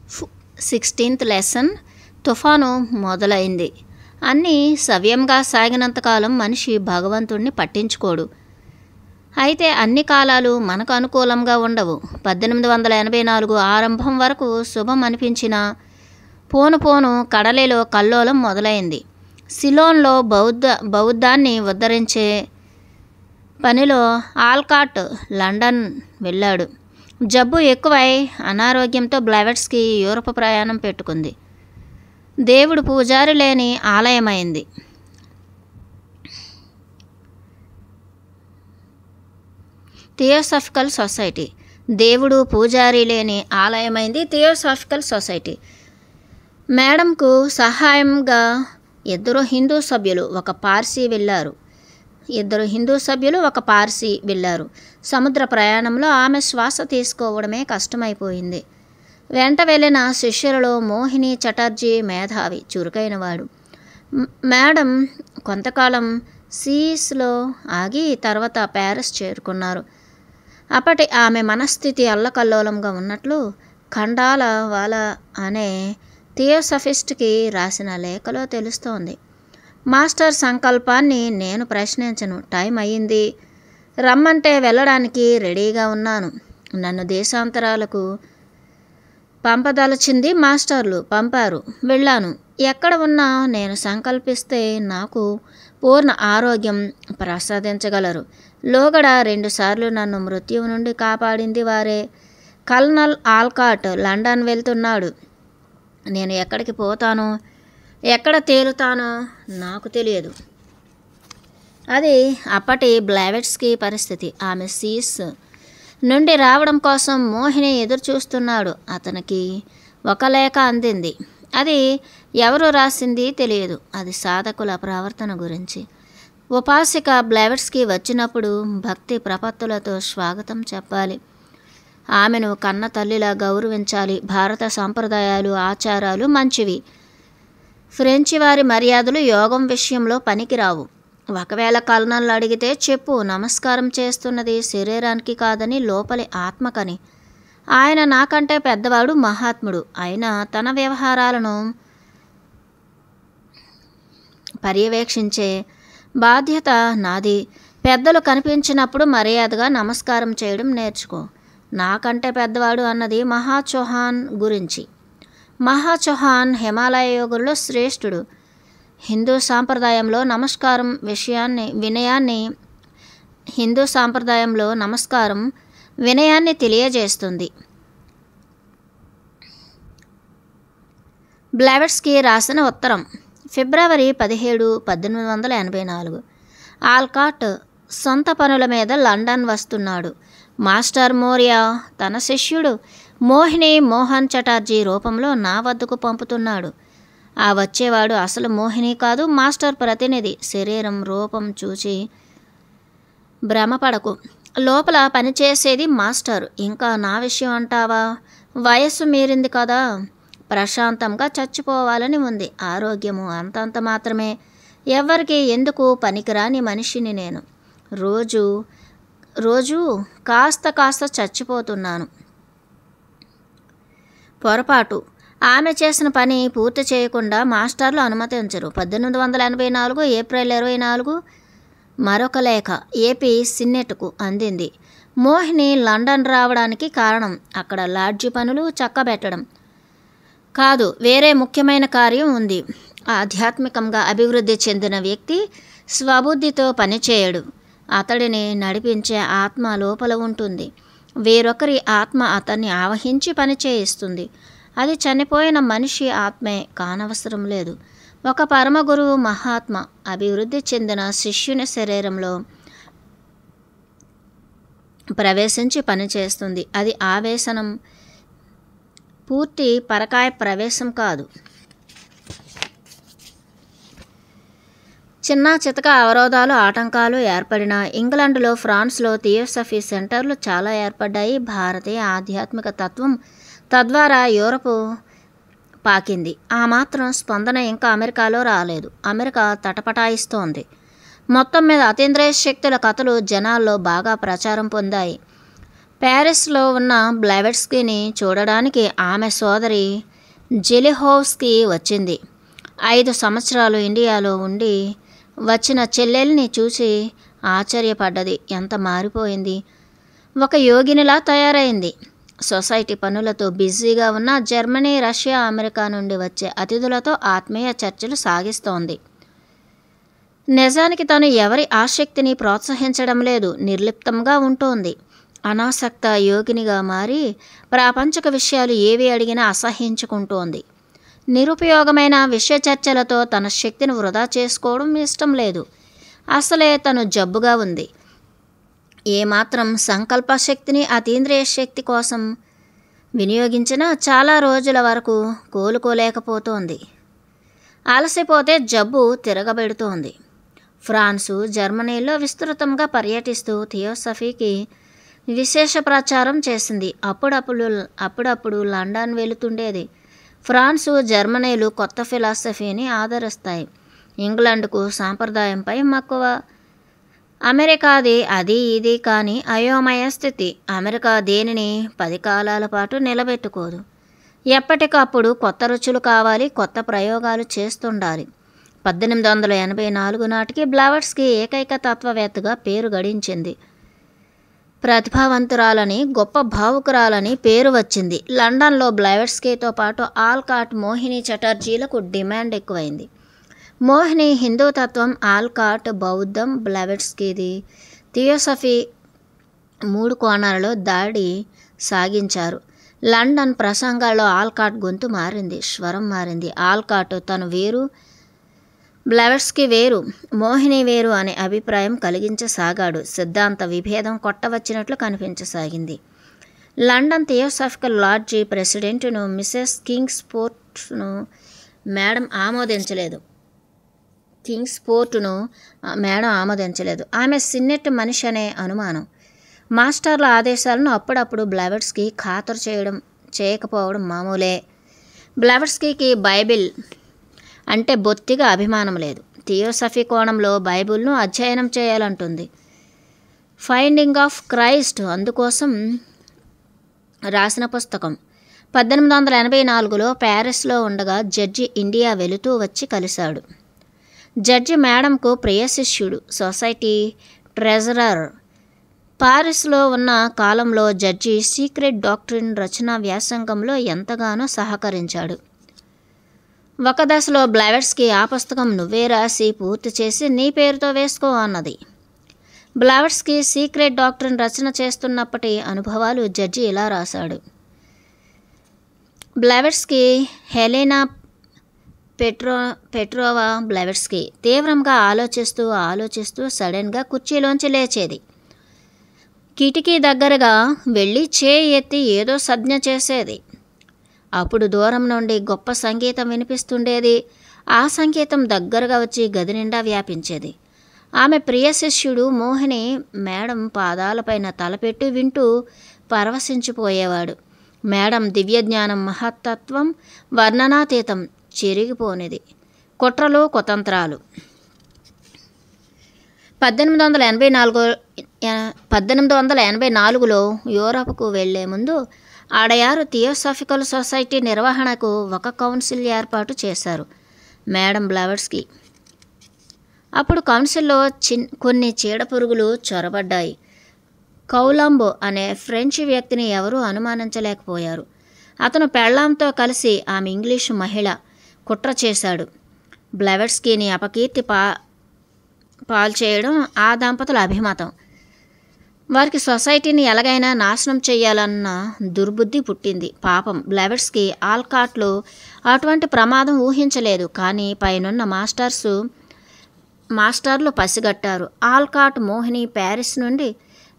16th lesson. తుఫాను మొదలైంది. అన్నీ సవ్యంగా సాగినంతకాలం మనిషి భగవంతుణ్ణి పట్టించుకోడు. అయితే అన్ని కాలాలు మనకు అనుకూలంగా ఉండవు. 1884 ఆరంభం వరకు శుభం అనిపించిన పోను పోను కడలిలో కల్లోలం మొదలైంది. సిలోన్లో బౌద్ధాన్ని ఉద్ధరించే పనిలో ఆల్కాట్ లండన్ వెళ్ళాడు. జబ్బు ఎక్కువై అనారోగ్యంతో బ్లెవెట్స్కీ యూరప్ ప్రయాణం పెట్టుకుంది. దేవుడు పూజారి లేని ఆలయమైంది. Theosophical society. దేవుడు పూజారి లేని ఆలయమైంది థియోసాఫికల్ సొసైటీ. మేడంకు సహాయంగా ఇద్దరు హిందూ సభ్యులు ఒక పార్సీ వెళ్ళారు. సముద్ర ప్రయాణంలో ఆమె శ్వాస తీసుకోవడమే కష్టమైపోయింది. వెంట వెళ్ళిన శిష్యులలో మోహిని చటర్జీ మేధావి, చురుకైనవాడు. మేడం కొంతకాలం సీస్లో ఆగి తర్వాత ప్యారిస్ చేరుకున్నారు. అప్పటి ఆమె మనస్థితి అల్లకల్లోలంగా ఉన్నట్లు ఖండాలవాలా అనే థియోసఫిస్ట్కి రాసిన లేఖలో తెలుస్తోంది. మాస్టర్ సంకల్పాన్ని నేను ప్రశ్నించను. టైం అయ్యింది. రమ్మంటే వెళ్ళడానికి రెడీగా ఉన్నాను. నన్ను దేశాంతరాలకు పంపదలచింది మాస్టర్లు. పంపారు. వెళ్ళాను. ఎక్కడ ఉన్నా నేను సంకల్పిస్తే నాకు పూర్ణ ఆరోగ్యం ప్రసాదించగలరు. లోగడ 2 సార్లు నన్ను మృత్యువు నుండి కాపాడింది వారే. కల్నల్ ఆల్కాట్ లండన్ వెళ్తున్నాడు. నేను ఎక్కడికి పోతానో ఎక్కడ తేలుతానో నాకు తెలియదు. అది అప్పటి బ్లెవెట్స్కీ పరిస్థితి. ఆమె సీస్ నుండి రావడం కోసం మోహిని ఎదురు చూస్తున్నాడు. అతనికి ఒక లేఖ అందింది. అది ఎవరు రాసింది తెలియదు. అది సాధకుల ప్రవర్తన గురించి. ఉపాసిక బ్లెవెట్స్కీ వచ్చినప్పుడు భక్తి ప్రపత్తులతో స్వాగతం చెప్పాలి. ఆమెను కన్న తల్లిలా గౌరవించాలి. భారత సంప్రదాయాలు ఆచారాలు మంచివి. ఫ్రెంచి వారి మర్యాదలు యోగం విషయంలో పనికిరావు. ఒకవేళ కల్నల్ అడిగితే చెప్పు, నమస్కారం చేస్తున్నది శరీరానికి కాదని లోపలి ఆత్మకని. ఆయన నాకంటే పెద్దవాడు, మహాత్ముడు. అయినా తన వ్యవహారాలను పర్యవేక్షించే బాధ్యత నాది. పెద్దలు కనిపించినప్పుడు మర్యాదగా నమస్కారం చేయడం నేర్చుకో. నాకంటే పెద్దవాడు అన్నది మహాచౌహాన్ గురించి. మహాచౌహాన్ హిమాలయ యోగుల్లో శ్రేష్ఠుడు. హిందూ సాంప్రదాయంలో నమస్కారం వినయాన్ని తెలియజేస్తుంది. బ్లెవెట్స్కీ రాసిన ఉత్తరం. ఫిబ్రవరి 17, 1884. ఆల్కాట్ సొంత పనుల మీద లండన్ వస్తున్నాడు. మాస్టర్ మోరియా తన శిష్యుడు మోహిని మోహన్ చటర్జీ రూపంలో నా వద్దకు పంపుతున్నాడు. ఆ వచ్చేవాడు అసలు మోహిని కాదు, మాస్టర్ ప్రతినిధి. శరీరం రూపం చూచి భ్రమపడకు. లోపల పనిచేసేది మాస్టర్. ఇంకా నా విషయం అంటావా? వయస్సు మీరింది కదా, ప్రశాంతంగా చచ్చిపోవాలని ఉంది. ఆరోగ్యము అంతంత మాత్రమే. ఎవ్వరికి ఎందుకు పనికిరాని మనిషిని నేను. రోజు కాస్త చచ్చిపోతున్నాను. పొరపాటు. ఆమె చేసిన పని పూర్తి చేయకుండా మాస్టర్లు అనుమతించరు. 1884 ఏప్రిల్ 24 మరొక లేఖ ఏపీ సిన్నెట్కు అందింది. మోహిని లండన్ రావడానికి కారణం అక్కడ లాడ్జి పనులు చక్కబెట్టడం కాదు, వేరే ముఖ్యమైన కార్యం ఉంది. ఆధ్యాత్మికంగా అభివృద్ధి చెందిన వ్యక్తి స్వబుద్ధితో పనిచేయడు. అతడిని నడిపించే ఆత్మ లోపల ఉంటుంది. వేరొకరి ఆత్మ అతన్ని ఆవహించి పనిచేయిస్తుంది. అది చనిపోయిన మనిషి ఆత్మే కానవసరం లేదు. ఒక పరమ గురువు మహాత్మ అభివృద్ధి చెందిన శిష్యుని శరీరంలో ప్రవేశించి పనిచేస్తుంది. అది ఆవేశనం, పూర్తి పరకాయ ప్రవేశం కాదు. చిన్న చితక అవరోధాలు, ఆటంకాలు ఏర్పడిన ఇంగ్లాండ్లో, ఫ్రాన్స్లో థియోసఫీ సెంటర్లు చాలా ఏర్పడ్డాయి. భారతీయ ఆధ్యాత్మిక తత్వం తద్వారా యూరప్ పాకింది. ఆ మాత్రం స్పందన ఇంకా అమెరికాలో రాలేదు. అమెరికా తటపటాయిస్తోంది. మొత్తం మీద అతీంద్రియ శక్తుల కథలు జనాల్లో బాగా ప్రచారం పొందాయి. ప్యారిస్లో ఉన్న బ్లెవెట్స్కీని చూడడానికి ఆమె సోదరి జెలిహోవ్స్కీ వచ్చింది. 5 సంవత్సరాలు ఇండియాలో ఉండి వచ్చిన చెల్లెల్ని చూసి ఆశ్చర్యపడ్డది. ఎంత మారిపోయింది, ఒక యోగినిలా తయారైంది. సొసైటీ పనులతో బిజీగా ఉన్న జర్మనీ, రష్యా, అమెరికా నుండి వచ్చే అతిథులతో ఆత్మీయ చర్చలు సాగిస్తోంది. నిజానికి తను ఎవరి ఆసక్తిని ప్రోత్సహించడం లేదు, నిర్లిప్తంగా ఉంటోంది. అనాసక్త యోగినిగా మారి ప్రాపంచిక విషయాలు ఏవి అడిగినా అసహ్యించుకుంటోంది. నిరుపయోగమైన విషయ చర్చలతో తన శక్తిని వృధా చేసుకోవడం ఇష్టం లేదు. అసలే తను జబ్బుగా ఉంది. ఏమాత్రం సంకల్ప శక్తిని అతీంద్రియ శక్తి కోసం వినియోగించినా చాలా రోజుల వరకు కోలుకోలేకపోతోంది. అలసిపోతే జబ్బు తిరగబెడుతోంది. ఫ్రాన్సు, జర్మనీలో విస్తృతంగా పర్యటిస్తూ థియోసఫీకి విశేష ప్రచారం చేసింది. అప్పుడప్పుడు లండన్ వెళుతుండేది. ఫ్రాన్సు, జర్మనీలు కొత్త ఫిలాసఫీని ఆదరిస్తాయి. ఇంగ్లాండ్కు సాంప్రదాయంపై మక్కువ. అమెరికాది అది ఇది కానీ అయోమయ స్థితి. అమెరికా దేనిని 10 కాలాల పాటు నిలబెట్టుకోదు. ఎప్పటికప్పుడు కొత్త రుచులు కావాలి, కొత్త ప్రయోగాలు చేస్తుండాలి. 1884 నాటికి బ్లెవెట్స్కీ ఏకైక తత్వవేత్తగా పేరు గడించింది. ప్రతిభావంతురాలని, గొప్ప భావుకురాలని పేరు వచ్చింది. లండన్లో బ్లెవెట్స్కీతో పాటు ఆల్కాట్, మోహిని చటర్జీలకు డిమాండ్ ఎక్కువైంది. మోహిని హిందూ తత్వం, ఆల్కాట్ బౌద్ధం, బ్లెవెట్స్కీది థియోసఫీ 3 కోణాలలో దాడి సాగించారు. లండన్ ప్రసంగాల్లో ఆల్కాట్ గొంతు మారింది, స్వరం మారింది. ఆల్కాట్ తను వేరు, బ్లెవెట్స్కీ వేరు, మోహిని వేరు అనే అభిప్రాయం కలిగించసాగాడు. సిద్ధాంత విభేదం కొట్టవచ్చినట్లు కనిపించసాగింది. లండన్ థియోసాఫికల్ లాడ్జీ ప్రెసిడెంట్ను మిసెస్ కింగ్స్పోర్ట్ను మేడం ఆమోదించలేదు. ఆమె సిన్నెట్ మనిషి అనే అనుమానం. మాస్టర్ల ఆదేశాలను అప్పుడప్పుడు బ్లెవెట్స్కీ ఖాతరు చేయకపోవడం మామూలే. బ్లెవెట్స్కీకి బైబిల్ అంటే బొత్తిగా అభిమానం లేదు. థియోసఫీ కోణంలో బైబిల్ను అధ్యయనం చేయాలంటుంది. ఫైండింగ్ ఆఫ్ క్రైస్ట్ అందుకోసం రాసిన పుస్తకం. 1884లో ప్యారిస్లో ఉండగా జడ్జి ఇండియా వెళుతూ వచ్చి కలిశాడు. జడ్జి మేడంకు ప్రియ శిష్యుడు, సొసైటీ ట్రెజరర్. పారిస్లో ఉన్న కాలంలో జడ్జి సీక్రెట్ డాక్ట్రిన్ రచనా వ్యాసంగంలో ఎంతగానో సహకరించాడు. ఒక దశలో బ్లెవెట్స్కీ ఆ పుస్తకం నువ్వే రాసి పూర్తి చేసి నీ పేరుతో వేసుకో అన్నది. బ్లెవెట్స్కీ సీక్రెట్ డాక్ట్రిన్ రచన చేస్తున్నప్పటి అనుభవాలు జడ్జి ఇలా రాశాడు. బ్లెవెట్స్కీ హెలెనా పెట్రోవా బ్లెవెట్స్కీ తీవ్రంగా ఆలోచిస్తూ సడన్గా కుర్చీలోంచి లేచేది. కిటికీ దగ్గరగా వెళ్ళి చేయి ఎత్తి ఏదో సంజ్ఞ చేసేది. అప్పుడు దూరం నుండి గొప్ప సంగీతం వినిపిస్తుండేది. ఆ సంగీతం దగ్గరగా వచ్చి గది నిండా వ్యాపించేది. ఆమె ప్రియ శిష్యుడు మోహిని మేడం పాదాలపైన తలపెట్టి వింటూ పరవశించిపోయేవాడు. మేడం దివ్యజ్ఞానం, మహత్తత్వం వర్ణనాతీతం, చెరిగిపోనిది. కుట్రలు, కుతంత్రాలు. 1884లో యూరప్కు వెళ్లే ముందు అడయారు థియోసాఫికల్ సొసైటీ నిర్వహణకు ఒక కౌన్సిల్ ఏర్పాటు చేశారు మేడం బ్లెవెట్స్కీ. అప్పుడు కౌన్సిల్లో కొన్ని చీడపురుగులు చొరబడ్డాయి. కౌలాంబో అనే ఫ్రెంచ్ వ్యక్తిని ఎవరూ అనుమానించలేకపోయారు. అతను పెళ్ళాంతో కలిసి ఆమె ఇంగ్లీషు మహిళ కుట్ర చేశాడు. బ్లెవెట్స్కీని అపకీర్తి పాల్చేయడం ఆ దంపతుల అభిమతం. వారికి సొసైటీని ఎలాగైనా నాశనం చేయాలన్న దుర్బుద్ధి పుట్టింది. పాపం బ్లెవెట్స్కీ, ఆల్కాట్లు అటువంటి ప్రమాదం ఊహించలేదు. కానీ పైనున్న మాస్టర్లు పసిగట్టారు. ఆల్కాట్, మోహిని ప్యారిస్ నుండి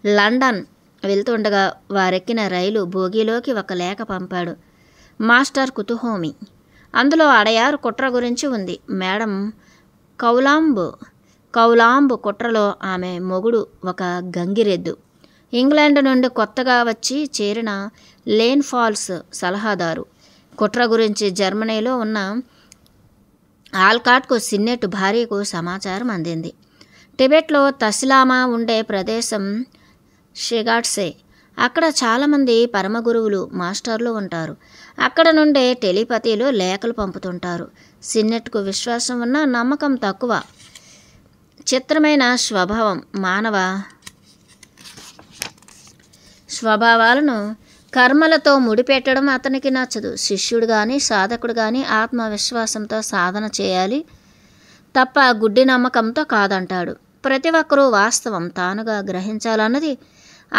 లండన్ వెళ్తుండగా వారెక్కిన రైలు బోగీలోకి ఒక లేఖ పంపాడు మాస్టర్ కుతుహోమి. అందులో అడయారు కుట్ర గురించి ఉంది. మేడం కౌలాంబ్ కుట్రలో ఆమె మొగుడు ఒక గంగిరెద్దు. ఇంగ్లాండ్ నుండి కొత్తగా వచ్చి చేరిన లేన్ ఫాల్స్ సలహాదారు. కుట్ర గురించి జర్మనీలో ఉన్న ఆల్కాట్కు సిన్నెట్ భార్యకు సమాచారం అందింది. టిబెట్లో తసిలామా ఉండే ప్రదేశం షిగాట్సే. అక్కడ చాలామంది పరమ గురువులు మాస్టర్లు ఉంటారు. అక్కడ నుండే టెలిపతిలో లేఖలు పంపుతుంటారు. సిన్నెట్కు విశ్వాసం ఉన్న నమ్మకం తక్కువ. చిత్రమైన స్వభావం. మానవ స్వభావాలను కర్మలతో ముడిపెట్టడం అతనికి నచ్చదు. శిష్యుడు కానీ సాధకుడు కానీ ఆత్మవిశ్వాసంతో సాధన చేయాలి తప్ప గుడ్డి నమ్మకంతో కాదంటాడు. ప్రతి ఒక్కరూ వాస్తవం తానుగా గ్రహించాలన్నది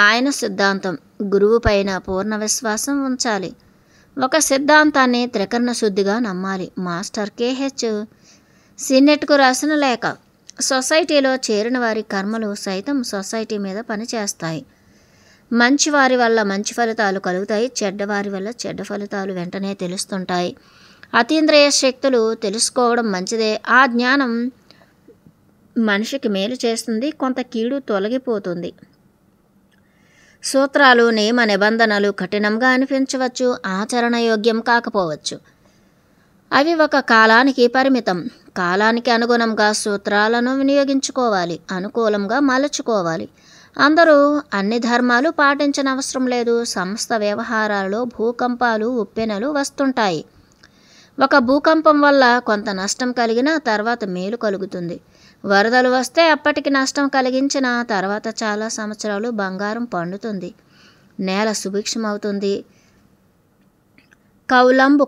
ఆయన సిద్ధాంతం. గురువు పైన పూర్ణ విశ్వాసం ఉంచాలి. ఒక సిద్ధాంతాన్ని త్రికరణ శుద్ధిగా నమ్మాలి. మాస్టర్ కేహెచ్ సిన్నెట్కు రాసిన లేఖ. సొసైటీలో చేరిన వారి కర్మలు సైతం సొసైటీ మీద పనిచేస్తాయి. మంచివారి వల్ల మంచి ఫలితాలు కలుగుతాయి, చెడ్డవారి వల్ల చెడ్డ ఫలితాలు వెంటనే తెలుస్తుంటాయి. అతీంద్రియ శక్తులు తెలుసుకోవడం మంచిదే. ఆ జ్ఞానం మనిషికి మేలు చేస్తుంది, కొంత కీడు తొలగిపోతుంది. సూత్రాలు నియమ నిబంధనలు కఠినంగా అనిపించవచ్చు, ఆచరణయోగ్యం కాకపోవచ్చు. అవి ఒక కాలానికి పరిమితం. కాలానికి అనుగుణంగా సూత్రాలను వినియోగించుకోవాలి, అనుకూలంగా మలుచుకోవాలి. అందరూ అన్ని ధర్మాలు పాటించనవసరం లేదు. సంస్థ వ్యవహారాల్లో భూకంపాలు ఉప్పెనలు వస్తుంటాయి. ఒక భూకంపం వల్ల కొంత నష్టం కలిగినా తర్వాత మేలు కలుగుతుంది. వరదలు వస్తే అప్పటికి నష్టం కలిగించిన తర్వాత చాలా సంవత్సరాలు బంగారం పండుతుంది, నేల సుభిక్షమవుతుంది. కౌలంబు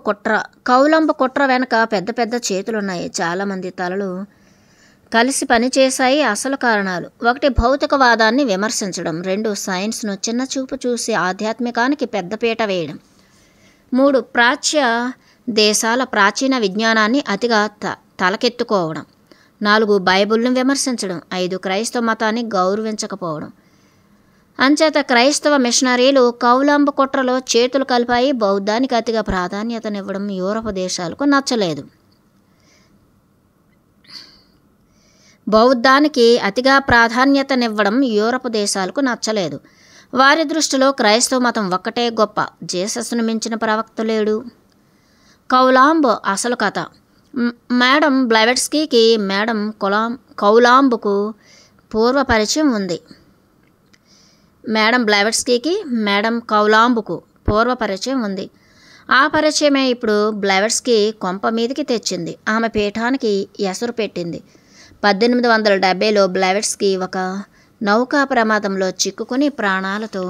కుట్ర వెనక పెద్ద పెద్ద చేతులున్నాయి. చాలామంది తలలు కలిసి పనిచేశాయి. అసలు కారణాలు: 1 భౌతికవాదాన్ని విమర్శించడం, 2 సైన్స్ను చిన్న చూపు చూసి ఆధ్యాత్మికానికి పెద్దపీట వేయడం, 3 ప్రాచ్య దేశాల ప్రాచీన విజ్ఞానాన్ని అతిగా తలకెత్తుకోవడం, 4 బైబిల్ను విమర్శించడం, 5 క్రైస్తవ మతాన్ని గౌరవించకపోవడం. అంచేత క్రైస్తవ మిషనరీలు కౌలంబు కుట్రలో చేతులు కలిపాయి. బౌద్ధానికి అతిగా ప్రాధాన్యతనివ్వడం యూరప్ దేశాలకు నచ్చలేదు. యూరప్ దేశాలకు నచ్చలేదు. వారి దృష్టిలో క్రైస్తవ మతం ఒక్కటే గొప్ప, జీసస్ను మించిన ప్రవక్త లేడు. కౌలాంబు అసలు కథ. మేడం బ్లెవెట్స్కీకి కౌలాంబుకు పూర్వ పరిచయం ఉంది. మేడం కౌలాంబుకు పూర్వ పరిచయం ఉంది. ఆ పరిచయమే ఇప్పుడు బ్లెవెట్స్కీ కొంప మీదికి తెచ్చింది. ఆమె పీఠానికి ఎసరు పెట్టింది. 1870లో బ్లెవెట్స్కీ ఒక నౌకా ప్రమాదంలో చిక్కుకుని ప్రాణాలతో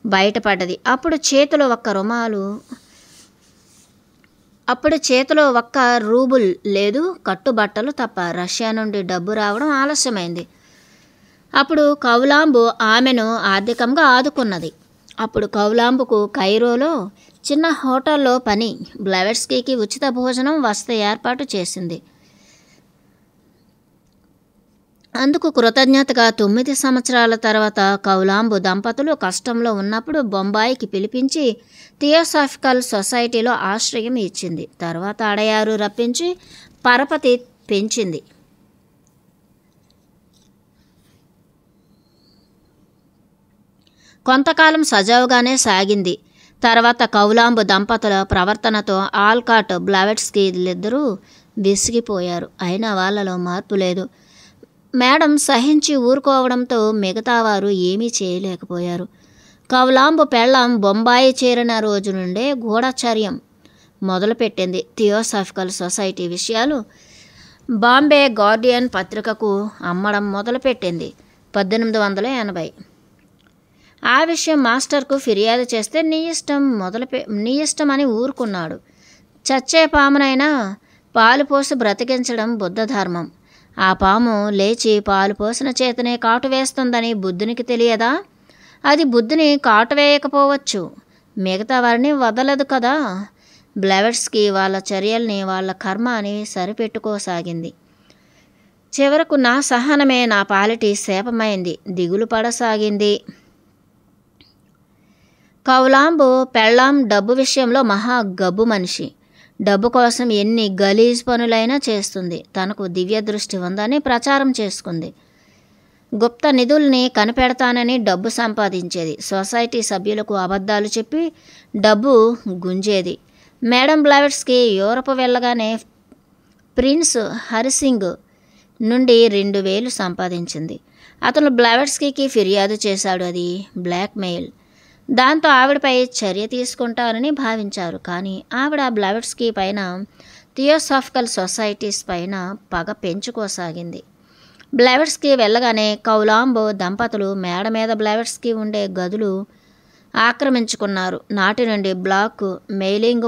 బయటపడ్డది. అప్పుడు చేతిలో ఒక్క రూబుల్ లేదు, కట్టుబట్టలు తప్ప. రష్యా నుండి డబ్బు రావడం ఆలస్యమైంది. అప్పుడు కౌలాంబు ఆమెను ఆర్థికంగా ఆదుకున్నది. అప్పుడు కౌలాంబుకు కైరోలో చిన్న హోటల్లో పని. బ్లెవెట్స్కీకి ఉచిత భోజనం, వసతి ఏర్పాటు చేసింది. అందుకు కృతజ్ఞతగా 9 సంవత్సరాల తర్వాత కౌలాంబు దంపతులు కష్టంలో ఉన్నప్పుడు బొంబాయికి పిలిపించి థియోసాఫికల్ సొసైటీలో ఆశ్రయం ఇచ్చింది. తర్వాత అడయారు రప్పించి పరపతి పెంచింది. కొంతకాలం సజావుగానే సాగింది. తర్వాత కౌలాంబు దంపతుల ప్రవర్తనతో ఆల్కాట్, బ్లెవెట్స్కీలిద్దరూ విసిగిపోయారు. అయినా వాళ్ళలో మార్పు లేదు. మేడం సహించి ఊరుకోవడంతో మిగతా వారు ఏమీ చేయలేకపోయారు. కౌలాంబు పెళ్ళాం బొంబాయి చేరిన రోజు నుండే గూఢచర్యం మొదలుపెట్టింది. థియోసాఫికల్ సొసైటీ విషయాలు బాంబే గార్డియన్ పత్రికకు అమ్మడం మొదలుపెట్టింది. 1880. ఆ విషయం మాస్టర్కు ఫిర్యాదు చేస్తే నీ ఇష్టం అని ఊరుకున్నాడు. చచ్చే పామునైనా పాలు పోసి బ్రతికించడం బుద్ధ ధర్మం. ఆ పాము లేచి పాలు పోసిన చేతనే కాటు వేస్తుందని బుద్ధునికి తెలియదా? అది బుద్ధుని కాటు వేయకపోవచ్చు, మిగతా వారిని వదలదు కదా. బ్లెవెట్స్కీ వాళ్ళ చర్యల్ని వాళ్ళ కర్మ అని సరిపెట్టుకోసాగింది. చివరకు నా సహనమే నా పాలిటి శాపమైంది, దిగులు పడసాగింది. కౌలాంబు పెళ్ళాం డబ్బు విషయంలో మహా గబ్బు మనిషి. డబ్బు కోసం ఎన్ని గలీజ్ పనులైనా చేస్తుంది. తనకు దివ్య దృష్టి ఉందని ప్రచారం చేసుకుంది. గుప్త నిధుల్ని కనిపెడతానని డబ్బు సంపాదించేది. సొసైటీ సభ్యులకు అబద్ధాలు చెప్పి డబ్బు గుంజేది. మేడం బ్లెవెట్స్కీ యూరప్ వెళ్ళగానే ప్రిన్స్ హరిసింగ్ నుండి 2000 సంపాదించింది. అతను బ్లెవెట్స్కీకి ఫిర్యాదు చేశాడు. అది బ్లాక్మెయిల్. దాంతో ఆవిడపై చర్య తీసుకుంటారని భావించారు. కానీ ఆవిడ బ్లెవెట్స్కీ పైన, థియోసాఫికల్ సొసైటీస్ పైన పగ పెంచుకోసాగింది. బ్లెవెట్స్కీ వెళ్ళగానే కౌలాంబ్ దంపతులు మేడ మీద బ్లెవెట్స్కీ ఉండే గదులు ఆక్రమించుకున్నారు. నాటి నుండి బ్లాక్ మెయిలింగ్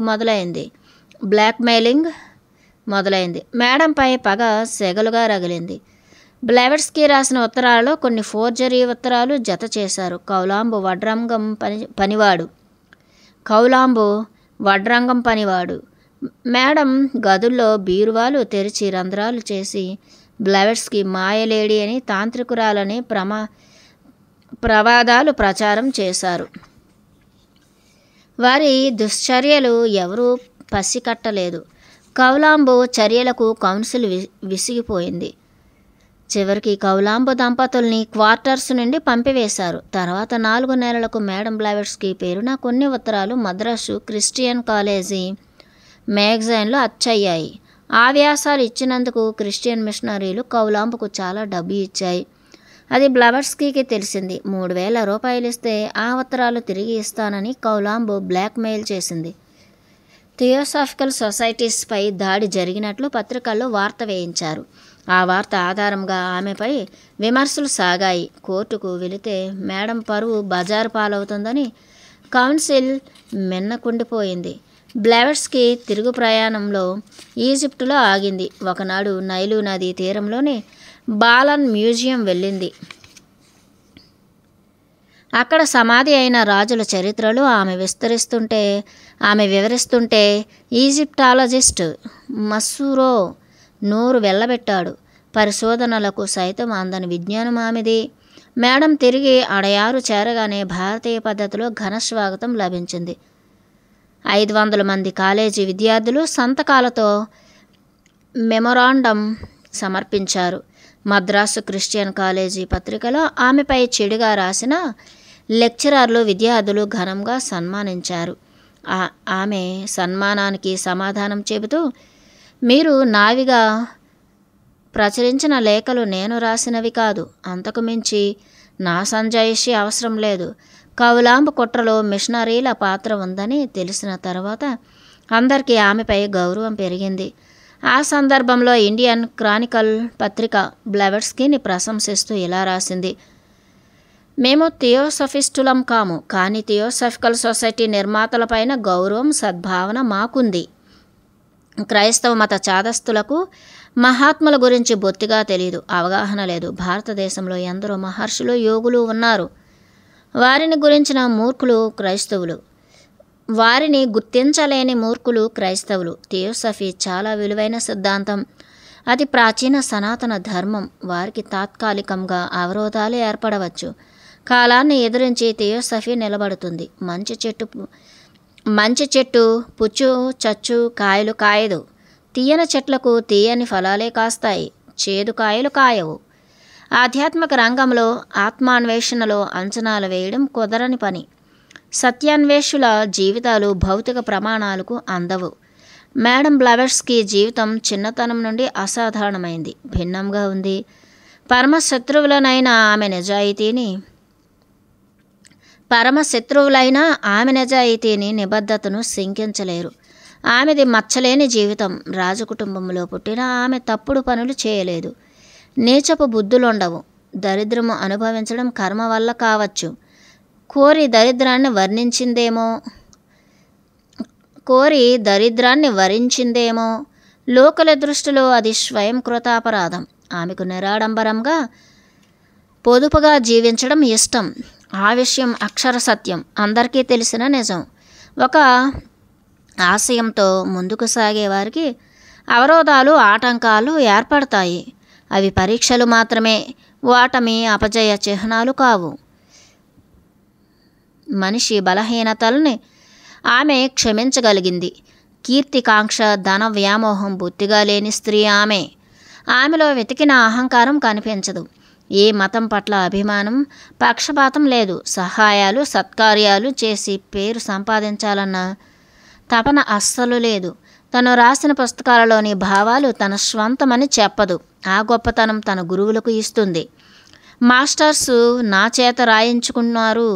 మొదలైంది. మేడంపై పగ సెగలుగా రగిలింది. బ్లెవెట్స్కీ రాసిన ఉత్తరాలలో కొన్ని ఫోర్జరీ ఉత్తరాలు జత చేశారు. కౌలాంబ్ వడ్రంగం పనివాడు. మేడం గదుల్లో బీరువాలు తెరిచి రంధ్రాలు చేసి బ్లెవెట్స్కీ మాయలేడి అని, తాంత్రికురాలని ప్రవాదాలు ప్రచారం చేశారు. వారి దుశ్చర్యలు ఎవరూ పసికట్టలేదు. కౌలాంబ్ చర్యలకు కౌన్సిల్ విసిగిపోయింది. చివరికి కౌలాంబ్ దంపతుల్ని క్వార్టర్స్ నుండి పంపివేశారు. తర్వాత 4 నెలలకు మేడం బ్లెవెట్స్కీ పేరున కొన్ని ఉత్తరాలు మద్రాసు క్రిస్టియన్ కాలేజీ మ్యాగజైన్లో అచ్చయ్యాయి. ఆ వ్యాసాలు ఇచ్చినందుకు క్రిస్టియన్ మిషనరీలు కౌలాంబ్కు చాలా డబ్బు ఇచ్చాయి. అది బ్లెవెట్స్కీకి తెలిసింది. 3000 రూపాయలు ఇస్తే ఆ ఉత్తరాలు తిరిగి ఇస్తానని కౌలాంబ్ బ్లాక్మెయిల్ చేసింది. థియోసాఫికల్ సొసైటీస్పై దాడి జరిగినట్లు పత్రికల్లో వార్త వేయించారు. ఆ వార్త ఆధారంగా ఆమెపై విమర్శలు సాగాయి. కోర్టుకు వెళితే మేడం పరువు బజారు పాలవుతుందని కౌన్సిల్ మిన్నకుండిపోయింది. బ్లెవెట్స్కీ తిరుగు ప్రయాణంలో ఈజిప్టులో ఆగింది. ఒకనాడు నైలు నదీ తీరంలోని బాలన్ మ్యూజియం వెళ్ళింది. అక్కడ సమాధి అయిన రాజుల చరిత్రలు ఆమె వివరిస్తుంటే ఈజిప్టాలజిస్ట్ మస్సూరో నోరు వెళ్ళబెట్టాడు. పరిశోధనలకు సైతం అందని విజ్ఞానం ఆమెది. మేడం తిరిగి అడయారు చేరగానే భారతీయ పద్ధతిలో ఘన స్వాగతం లభించింది. 500 మంది కాలేజీ విద్యార్థులు సంతకాలతో మెమొరాండం సమర్పించారు. మద్రాసు క్రిస్టియన్ కాలేజీ పత్రికలో ఆమెపై చెడుగా రాసిన లెక్చరర్లు, విద్యార్థులు ఘనంగా సన్మానించారు. ఆమె సన్మానానికి సమాధానం చెబుతూ, మీరు నావిగా ప్రచురించిన లేఖలు నేను రాసినవి కాదు. అంతకు మించి నా సంజాయిషి అవసరం లేదు. కౌలాంబ్ కుట్రలో మిషనరీల పాత్ర ఉందని తెలిసిన తర్వాత అందరికీ ఆమెపై గౌరవం పెరిగింది. ఆ సందర్భంలో ఇండియన్ క్రానికల్ పత్రిక బ్లెవెట్స్కీని ప్రశంసిస్తూ ఇలా రాసింది: మేము థియోసఫిస్టులం కాము, కానీ థియోసాఫికల్ సొసైటీ నిర్మాతలపైన గౌరవం, సద్భావన మాకుంది. క్రైస్తవ మత చాదస్తులకు మహాత్ముల గురించి బొత్తిగా తెలియదు, అవగాహన లేదు. భారతదేశంలో ఎందరో మహర్షులు, యోగులు ఉన్నారు. వారిని గురించిన మూర్ఖులు క్రైస్తవులు, వారిని గుర్తించలేని మూర్ఖులు క్రైస్తవులు. థియోసఫీ చాలా విలువైన సిద్ధాంతం. అది ప్రాచీన సనాతన ధర్మం. వారికి తాత్కాలికంగా అవరోధాలు ఏర్పడవచ్చు. కాలాన్ని ఎదిరించి థియోసఫీ నిలబడుతుంది. మంచి చెట్టు పుచ్చు చచ్చు కాయలు కాయదు. తీయని చెట్లకు తీయని ఫలాలే కాస్తాయి, చేదు కాయలు కాయవు. ఆధ్యాత్మిక రంగంలో ఆత్మాన్వేషణలో అంచనాలు వేయడం కుదరని పని. సత్యాన్వేషుల జీవితాలు భౌతిక ప్రమాణాలకు అందవు. మేడం బ్లెవెట్స్కీ జీవితం చిన్నతనం నుండి అసాధారణమైంది, భిన్నంగా ఉంది. పరమశత్రువులైన ఆమె నిజాయితీని, నిబద్ధతను శంకించలేరు. ఆమెది మచ్చలేని జీవితం. రాజకుటుంబంలో పుట్టిన ఆమె తప్పుడు పనులు చేయలేదు. నీచపు బుద్ధులుండవు. దరిద్రము అనుభవించడం కర్మ వల్ల కావచ్చు. కోరి దరిద్రాన్ని వరించిందేమో. లోకల దృష్టిలో అది స్వయం కృతాపరాధం. ఆమెకు నిరాడంబరంగా పొదుపుగా జీవించడం ఇష్టం. ఆ విషయం అక్షర సత్యం, అందరికీ తెలిసిన నిజం. ఒక ఆశయంతో ముందుకు సాగే వారికి అవరోధాలు, ఆటంకాలు ఏర్పడతాయి. అవి పరీక్షలు మాత్రమే, ఓటమి, అపజయ చిహ్నాలు కావు. మనిషి బలహీనతల్ని ఆమె క్షమించగలిగింది. కీర్తికాంక్ష, ధన వ్యామోహం బొత్తిగా లేని స్త్రీ ఆమె. ఆమెలో వెతికిన అహంకారం కనిపించదు. ఏ మతం పట్ల అభిమానం, పక్షపాతం లేదు. సహాయాలు, సత్కార్యాలు చేసి పేరు సంపాదించాలన్న తపన అస్సలు లేదు. తను రాసిన పుస్తకాలలోని భావాలు తన స్వంతమని చెప్పదు. ఆ గొప్పతనం తన గురువులకు ఇస్తుంది. మాస్టర్సు నా చేత రాయించుకున్నారు.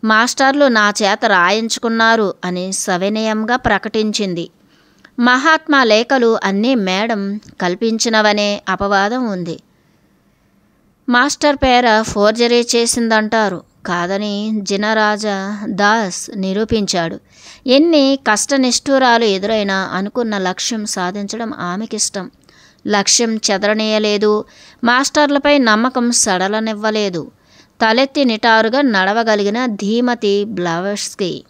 మాస్టర్లు నా చేత రాయించుకున్నారు అని సవినయంగా ప్రకటించింది. మహాత్మా లేఖలు అన్నీ మేడం కల్పించినవనే అపవాదం ఉంది. మాస్టర్ పేర ఫోర్జరీ చేసిందంటారు. కాదని జినరాజ దాస్ నిరూపించాడు. ఎన్ని కష్టనిష్ఠూరాలు ఎదురైనా అనుకున్న లక్ష్యం సాధించడం ఆమెకిష్టం. లక్ష్యం చెదరనీయలేదు. మాస్టర్లపై నమ్మకం సడలనివ్వలేదు. తలెత్తి నిటారుగా నడవగలిగిన ధీమతి బ్లవట్స్కీ.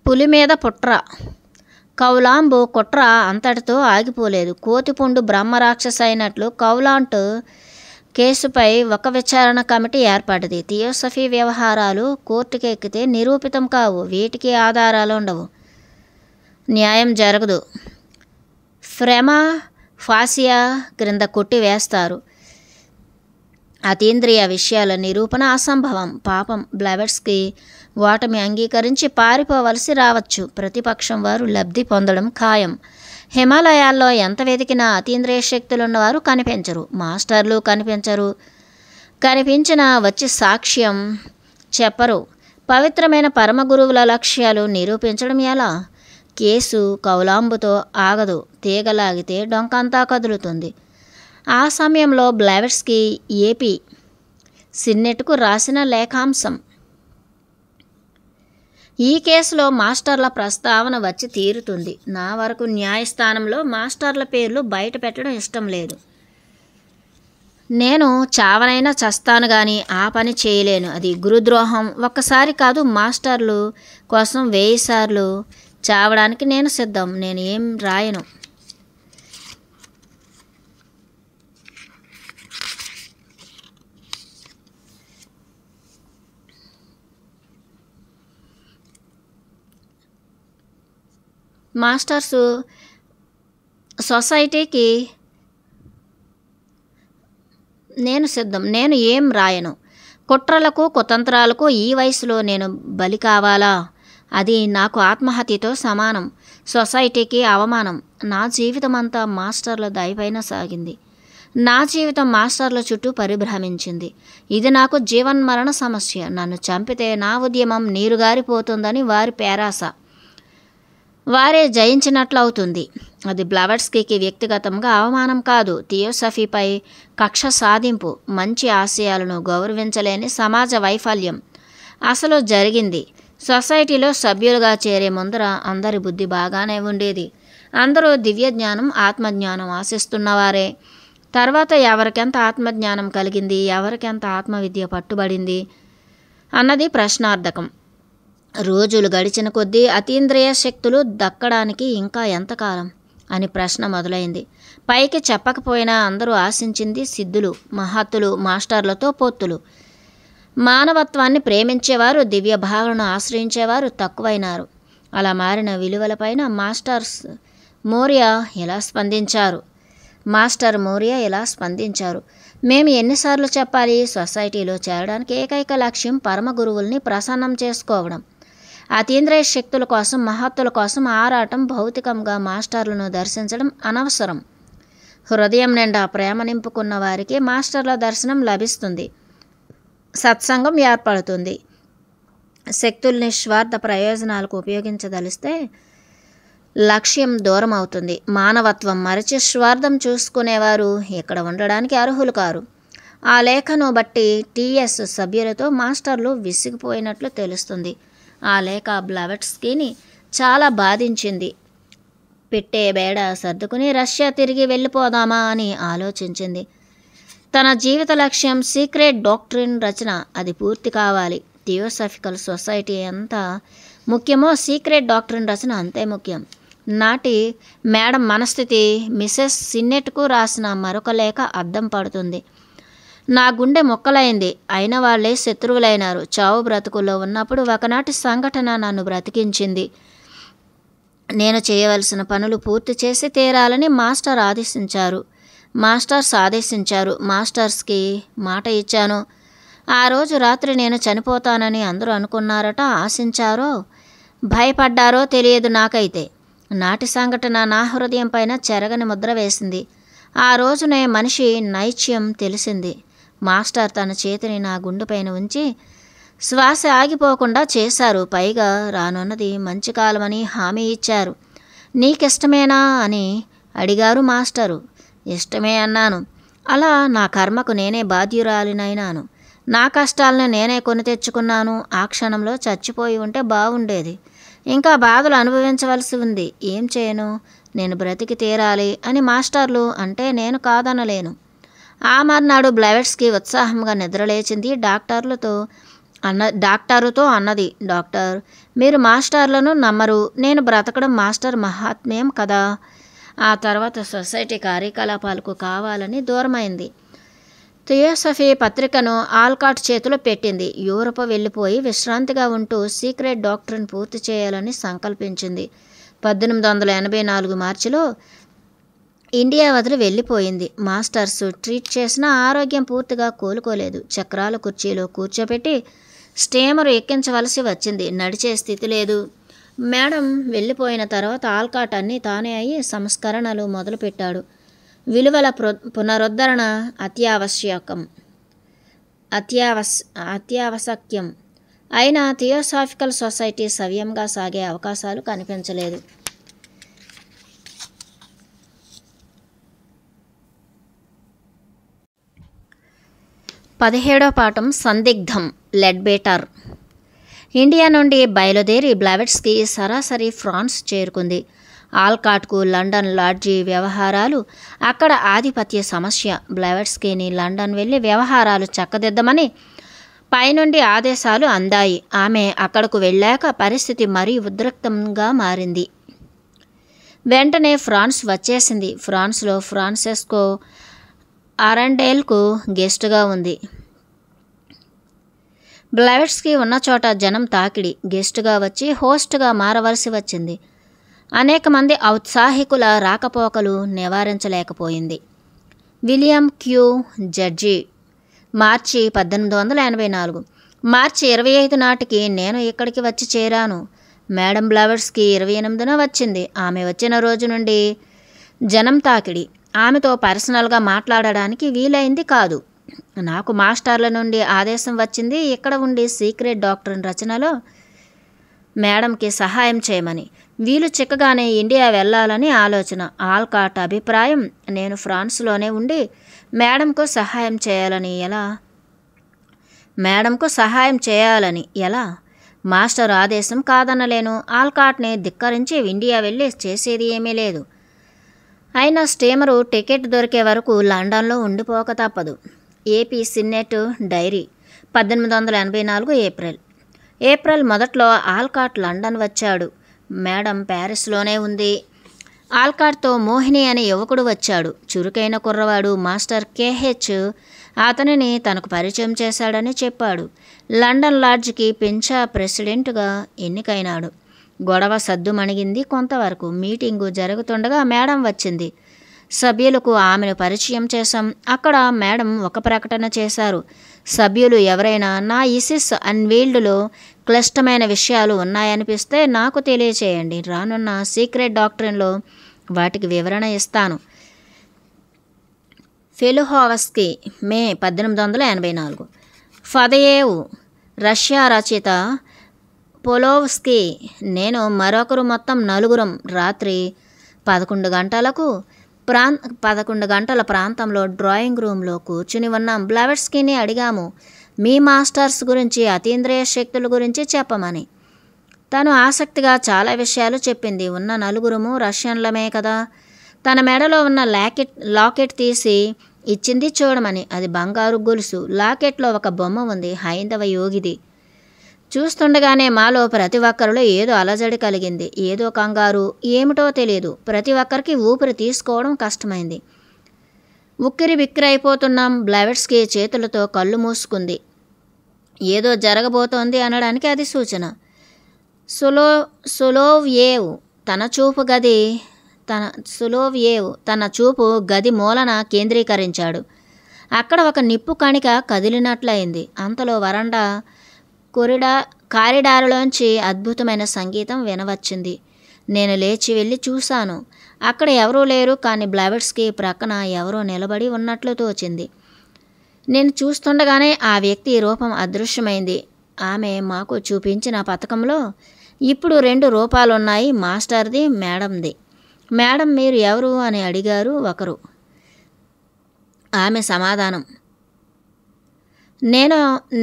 పులి మీద పుట్ర. కౌలాంబు కుట్ర అంతటితో ఆగిపోలేదు. కోతిపుండు బ్రహ్మరాక్షస అయినట్లు కౌలాంట్ కేసుపై ఒక విచారణ కమిటీ ఏర్పడింది. థియోసఫీ వ్యవహారాలు కోర్టుకెక్కితే నిరూపితం కావు. వీటికి ఆధారాలు ఉండవు. న్యాయం జరగదు. ఫ్రెమా ఫాసియా క్రింద కొట్టివేస్తారు. అతీంద్రియ విషయాల నిరూపణ అసంభవం. పాపం బ్లవట్స్కీ ఓటమి అంగీకరించి పారిపోవలసి రావచ్చు. ప్రతిపక్షం వారు లబ్ధి పొందడం ఖాయం. హిమాలయాల్లో ఎంత వెతికినా అతీంద్రియ శక్తులున్నవారు కనిపించరు. మాస్టర్లు కనిపించరు. కనిపించినా వచ్చి సాక్ష్యం చెప్పరు. పవిత్రమైన పరమ గురువుల లక్ష్యాలు నిరూపించడం ఎలా? కేసు కౌలాంబుతో ఆగదు. తీగలాగితే డొంకంతా కదులుతుంది. ఆ సమయంలో బ్లవట్స్కీ ఏపీ సిన్నెట్కు రాసిన లేఖాంశం. ఈ కేసులో మాస్టర్ల ప్రస్తావన వచ్చి తీరుతుంది. నా వరకు న్యాయస్థానంలో మాస్టర్ల పేర్లు బయట పెట్టడం ఇష్టం లేదు. నేను చావనైనా చస్తాను కానీ ఆ పని చేయలేను. అది గురుద్రోహం. ఒక్కసారి కాదు, మాస్టర్లు కోసం 1000 సార్లు చావడానికి నేను సిద్ధం. నేను ఏం రాయను. మాస్టర్స్ సొసైటీకి నేను సిద్ధం. నేను ఏం రాయను. కుట్రలకు కుతంత్రాలకు ఈ వయసులో నేను బలి కావాలా? అది నాకు ఆత్మహత్యతో సమానం. సొసైటీకి అవమానం. నా జీవితం అంతా మాస్టర్ల దయపైన సాగింది. నా జీవితం మాస్టర్ల చుట్టూ పరిభ్రమించింది. ఇది నాకు జీవన్మరణ సమస్య. నన్ను చంపితే నా ఉద్యమం నీరుగారిపోతుందని వారి పేరాస. వారే జయించినట్లు అవుతుంది. అది బ్లవట్స్కీకి వ్యక్తిగతంగా అవమానం కాదు. థియోసఫీపై కక్ష సాధింపు. మంచి ఆశయాలను గౌరవించలేని సమాజ వైఫల్యం. అసలు జరిగింది. సొసైటీలో సభ్యులుగా చేరే ముందర అందరి బుద్ధి బాగానే ఉండేది. అందరూ దివ్యజ్ఞానం ఆత్మజ్ఞానం ఆశిస్తున్నవారే. తర్వాత ఎవరికెంత ఆత్మజ్ఞానం కలిగింది, ఎవరికెంత ఆత్మవిద్య పట్టుబడింది అన్నది ప్రశ్నార్థకం. రోజులు గడిచిన కొద్దీ అతీంద్రియ శక్తులు దక్కడానికి ఇంకా ఎంతకాలం అని ప్రశ్న మొదలైంది. పైకి చెప్పకపోయినా అందరూ ఆశించింది సిద్ధులు, మహత్తులు, మాస్టర్లతో పొత్తులు. మానవత్వాన్ని ప్రేమించేవారు, దివ్య భావనను ఆశ్రయించేవారు తక్కువైనారు. అలా మారిన విలువలపైన మాస్టర్ మోరియా ఎలా స్పందించారు? మేము ఎన్నిసార్లు చెప్పాలి? సొసైటీలో చేరడానికి ఏకైక లక్ష్యం పరమ గురువుల్ని ప్రసన్నం చేసుకోవడం. అతీంద్రియ శక్తుల కోసం, మహత్తుల కోసం ఆరాటం. భౌతికంగా మాస్టర్లను దర్శించడం అనవసరం. హృదయం నిండా ప్రేమ నింపుకున్న వారికి మాస్టర్ల దర్శనం లభిస్తుంది. సత్సంగం ఏర్పడుతుంది. శక్తుల్ని స్వార్థ ప్రయోజనాలకు ఉపయోగించదలిస్తే లక్ష్యం దూరం అవుతుంది. మానవత్వం మరచి స్వార్థం చూసుకునేవారు ఇక్కడ ఉండడానికి అర్హులు కారు. ఆ లేఖను బట్టి టీఎస్ సభ్యులతో మాస్టర్లు విసిగిపోయినట్లు తెలుస్తుంది. ఆ లేఖ బ్లవట్స్కీని చాలా బాధించింది. పెట్టే బేడ సర్దుకుని రష్యా తిరిగి వెళ్ళిపోదామా అని ఆలోచించింది. తన జీవిత లక్ష్యం సీక్రెట్ డాక్ట్రిన్ రచన. అది పూర్తి కావాలి. థియోసఫికల్ సొసైటీ ఎంత ముఖ్యమో సీక్రెట్ డాక్ట్రిన్ రచన అంతే ముఖ్యం. నాటి మేడం మనస్థితి మిసెస్ సిన్నెట్కు రాసిన మరొక లేఖ అద్దం పడుతుంది. నా గుండె మొక్కలైంది. అయిన వాళ్లే శత్రువులైనారు. చావు బ్రతుకుల్లో ఉన్నప్పుడు ఒకనాటి సంఘటన నన్ను బ్రతికించింది. నేను చేయవలసిన పనులు పూర్తి చేసి తీరాలని మాస్టర్స్ ఆదేశించారు. మాస్టర్స్కి మాట ఇచ్చాను. ఆ రోజు రాత్రి నేను చనిపోతానని అందరూ అనుకున్నారట. ఆశించారో భయపడ్డారో తెలియదు నాకైతే. నాటి సంఘటన నా హృదయం పైన చెరగని ముద్ర వేసింది. ఆ రోజునే మనిషి నైత్యం తెలిసింది. మాస్టర్ తన చేతిని నా గుండెపైన ఉంచి శ్వాస ఆగిపోకుండా చేశారు. పైగా రానున్నది మంచి కాలమని హామీ ఇచ్చారు. నీకిష్టమేనా అని అడిగారు మాస్టరు. ఇష్టమే అన్నాను. అలా నా కర్మకు నేనే బాధ్యురాలినైనాను. నా కష్టాలను నేనే కొని తెచ్చుకున్నాను. ఆ క్షణంలో చచ్చిపోయి ఉంటే బాగుండేది. ఇంకా బాధలు అనుభవించవలసి ఉంది. ఏం చేయను, నేను బ్రతికి తీరాలి అని మాస్టర్లు అంటే నేను కాదనలేను. ఆ మర్నాడు బ్లెవెట్స్కి ఉత్సాహంగా నిద్రలేచింది. డాక్టరుతో అన్నది, డాక్టర్, మీరు మాస్టర్లను నమ్మరు. నేను బ్రతకడం మాస్టర్ మహాత్మ్యం కదా. ఆ తర్వాత సొసైటీ కార్యకలాపాలకు కావాలని దూరమైంది. థియోసఫీ పత్రికను ఆల్కాట్ చేతిలో పెట్టింది. యూరప్ వెళ్ళిపోయి విశ్రాంతిగా ఉంటూ సీక్రెట్ డాక్టర్ని పూర్తి చేయాలని సంకల్పించింది. 1884 మార్చిలో ఇండియా వదిలి వెళ్ళిపోయింది. మాస్టర్స్ ట్రీట్ చేసినా ఆరోగ్యం పూర్తిగా కోలుకోలేదు. చక్రాల కుర్చీలో కూర్చోబెట్టి స్టీమరు ఎక్కించవలసి వచ్చింది. నడిచే స్థితి లేదు. మేడం వెళ్ళిపోయిన తర్వాత ఆల్కాట్ అన్నీ తానే అయి సంస్కరణలు మొదలుపెట్టాడు. విలువల పునరుద్ధరణ అత్యావశ్యకం అయినా థియోసాఫికల్ సొసైటీ సవ్యంగా సాగే అవకాశాలు కనిపించలేదు. 17వ పాఠం సందిగ్ధం. లెడ్బేటర్. ఇండియా నుండి బయలుదేరి బ్లెవెట్స్కి సరాసరి ఫ్రాన్స్ చేరుకుంది. ఆల్కాట్కు లండన్ లాడ్జీ వ్యవహారాలు, అక్కడ ఆధిపత్య సమస్య. బ్లెవెట్స్కీని లండన్ వెళ్ళి వ్యవహారాలు చక్కదిద్దమని పైనుండి ఆదేశాలు అందాయి. ఆమె అక్కడకు వెళ్ళాక పరిస్థితి మరీ ఉద్రిక్తంగా మారింది. వెంటనే ఫ్రాన్స్ వచ్చేసింది. ఫ్రాన్స్లో ఫ్రాన్సెస్కో అరండేల్కు గెస్టుగా ఉంది. బ్లెవెట్స్కి ఉన్న చోట జనం తాకిడి. గెస్టుగా వచ్చి హోస్ట్గా మారవలసి వచ్చింది. అనేక మంది ఔత్సాహికుల రాకపోకలు నివారించలేకపోయింది. William Q Judge. మార్చి 1884. మార్చి 25 నాటికి నేను ఇక్కడికి వచ్చి చేరాను. మేడం బ్లెవెట్స్కి 28న వచ్చింది. ఆమె వచ్చిన రోజు నుండి జనం తాకిడి. ఆమెతో పర్సనల్గా మాట్లాడడానికి వీలైంది కాదు. నాకు మాస్టర్ల నుండి ఆదేశం వచ్చింది ఇక్కడ ఉండి సీక్రెట్ డాక్టర్ రచనలో మేడంకి సహాయం చేయమని. వీలు చిక్కగానే ఇండియా వెళ్ళాలని ఆలోచన. ఆల్కాట్ అభిప్రాయం నేను ఫ్రాన్స్లోనే ఉండి మేడంకు సహాయం చేయాలని ఎలా? మాస్టర్ ఆదేశం కాదనలేను. ఆల్కాట్ని ధిక్కరించి ఇండియా వెళ్ళి చేసేది ఏమీ లేదు. అయినా స్టీమరు టికెట్ దొరికే వరకు లండన్లో ఉండిపోక తప్పదు. AP Sinnett diary. 1884 ఏప్రిల్ మొదట్లో ఆల్కాట్ లండన్ వచ్చాడు. మేడం ప్యారిస్లోనే ఉంది. ఆల్కాట్తో మోహిని అనే యువకుడు వచ్చాడు. చురుకైన కుర్రవాడు. మాస్టర్ కేహెచ్ అతనిని తనకు పరిచయం చేశాడని చెప్పాడు. లండన్ లాడ్జ్కి పించా ప్రెసిడెంట్గా ఎన్నికైనాడు. గొడవ సద్దుమణిగింది కొంతవరకు. మీటింగు జరుగుతుండగా మేడం వచ్చింది. సభ్యులకు ఆమెను పరిచయం చేశాం. అక్కడ మేడం ఒక ప్రకటన చేశారు. సభ్యులు ఎవరైనా నా ఇసిస్ అన్వీల్డ్లో క్లిష్టమైన విషయాలు ఉన్నాయనిపిస్తే నాకు తెలియచేయండి. రానున్న సీక్రెట్ డాక్ట్రిన్లో వాటికి వివరణ ఇస్తాను. ఫెలుహోవస్కీ. మే 1884. ఫదయేవ్. రష్యా రచయిత పొలోవ్స్కీ. నేను మరొకరు, మొత్తం నలుగురం రాత్రి 11 గంటల ప్రాంతంలో డ్రాయింగ్ రూమ్లో కూర్చుని ఉన్నాం. బ్లెవెట్స్కీని అడిగాము మీ మాస్టర్స్ గురించి, అతీంద్రియ శక్తుల గురించి చెప్పమని. తను ఆసక్తిగా చాలా విషయాలు చెప్పింది. ఉన్న నలుగురము రష్యన్లమే కదా. తన మెడలో ఉన్న లాకెట్ తీసి ఇచ్చింది చూడమని. అది బంగారు గొలుసు. లాకెట్లో ఒక బొమ్మ ఉంది, హైందవ యోగిది. చూస్తుండగానే మాలో ప్రతి ఒక్కరిలో ఏదో అలజడి కలిగింది. ఏదో కంగారు, ఏమిటో తెలియదు. ప్రతి ఒక్కరికి ఊపిరి తీసుకోవడం కష్టమైంది. ఉక్కిరి బిక్కిరైపోతున్నాం. బ్లెవెట్స్కీ చేతులతో కళ్ళు మూసుకుంది. ఏదో జరగబోతోంది అనడానికి అది సూచన. సులోవ్యేవ్ తన చూపు గది మూలన కేంద్రీకరించాడు. అక్కడ ఒక నిప్పు కణిక కదిలినట్లయింది. అంతలో వరండా కారిడారులోంచి అద్భుతమైన సంగీతం వినవచ్చింది. నేను లేచి వెళ్ళి చూశాను. అక్కడ ఎవరూ లేరు. కానీ బ్లెవెట్స్కీ ప్రక్కన ఎవరో నిలబడి ఉన్నట్లు తోచింది. నేను చూస్తుండగానే ఆ వ్యక్తి రూపం అదృశ్యమైంది. ఆమె మాకు చూపించిన పథకంలో ఇప్పుడు 2 రూపాలున్నాయి, మాస్టర్ది, మేడంది. మేడం మీరు ఎవరు అని అడిగారు ఒకరు. ఆమె సమాధానం,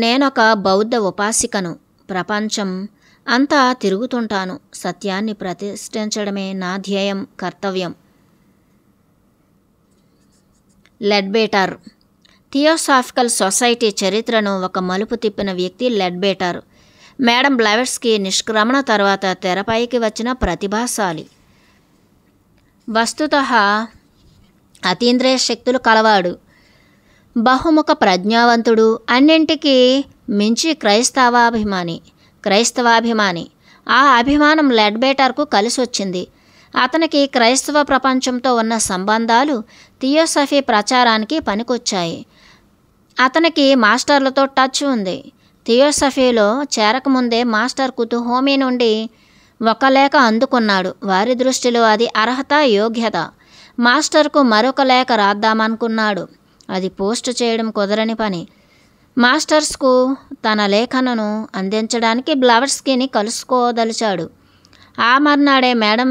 నేనొక బౌద్ధ ఉపాసికను. ప్రపంచం అంతా తిరుగుతుంటాను. సత్యాన్ని ప్రతిష్ఠించడమే నా ధ్యేయం, కర్తవ్యం. లెడ్బేటర్. థియోసాఫికల్ సొసైటీ చరిత్రను ఒక మలుపు తిప్పిన వ్యక్తి లెడ్బేటర్. మేడం బ్లెవెట్స్కీ నిష్క్రమణ తర్వాత తెరపైకి వచ్చిన ప్రతిభాశాలి. వస్తుతః అతీంద్రియ శక్తులు కలవాడు, బహుముఖ ప్రజ్ఞావంతుడు, అన్నింటికీ మించి క్రైస్తవాభిమాని. ఆ అభిమానం లెడ్బేటర్కు కలిసొచ్చింది. అతనికి క్రైస్తవ ప్రపంచంతో ఉన్న సంబంధాలు థియోసఫీ ప్రచారానికి పనికొచ్చాయి. అతనికి మాస్టర్లతో టచ్ ఉంది. థియోసఫీలో చేరకముందే మాస్టర్ కుతుహోమి నుండి ఒక లేఖ అందుకున్నాడు. వారి దృష్టిలో అది అర్హత, యోగ్యత. మాస్టర్కు మరొక లేఖ రాద్దామనుకున్నాడు. అది పోస్ట్ చేయడం కుదరని పని. మాస్టర్స్కు తన లేఖను అందించడానికి బ్లెవెట్స్కీని కలుసుకోదలిచాడు. ఆ మర్నాడే మేడం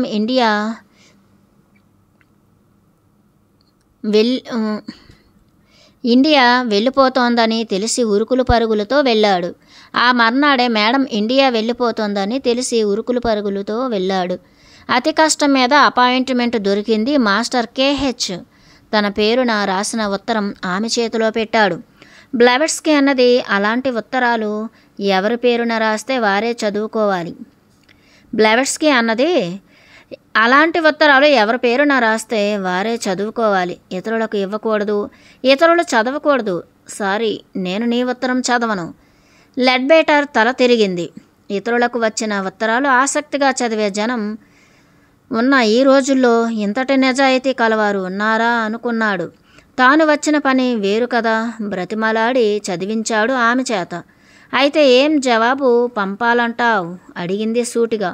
ఇండియా వెళ్ళిపోతోందని తెలిసి ఉరుకులు పరుగులతో వెళ్ళాడు. అతి కష్టం మీద అపాయింట్మెంట్ దొరికింది. మాస్టర్ కేహెచ్ తన పేరున రాసిన ఉత్తరం ఆమె చేతిలో పెట్టాడు. బ్లెవెట్స్కీ అన్నది, అలాంటి ఉత్తరాలు ఎవరి పేరున రాస్తే వారే చదువుకోవాలి. బ్లెవెట్స్కీ అన్నది, అలాంటి ఉత్తరాలు ఎవరి పేరున రాస్తే వారే చదువుకోవాలి, ఇతరులకు ఇవ్వకూడదు, ఇతరులు చదవకూడదు. సారీ, నేను నీ ఉత్తరం చదవను. లెడ్బేటర్ తల తిరిగింది. ఇతరులకు వచ్చిన ఉత్తరాలు ఆసక్తిగా చదివే జనం ఉన్న ఈ రోజుల్లో ఇంతటి నిజాయితీ కలవారు ఉన్నారా అనుకున్నాడు. తాను వచ్చిన పని వేరు కదా. బ్రతిమలాడి చదివించాడు ఆమె చేత. అయితే ఏం జవాబు పంపాలంటావు అడిగింది సూటిగా.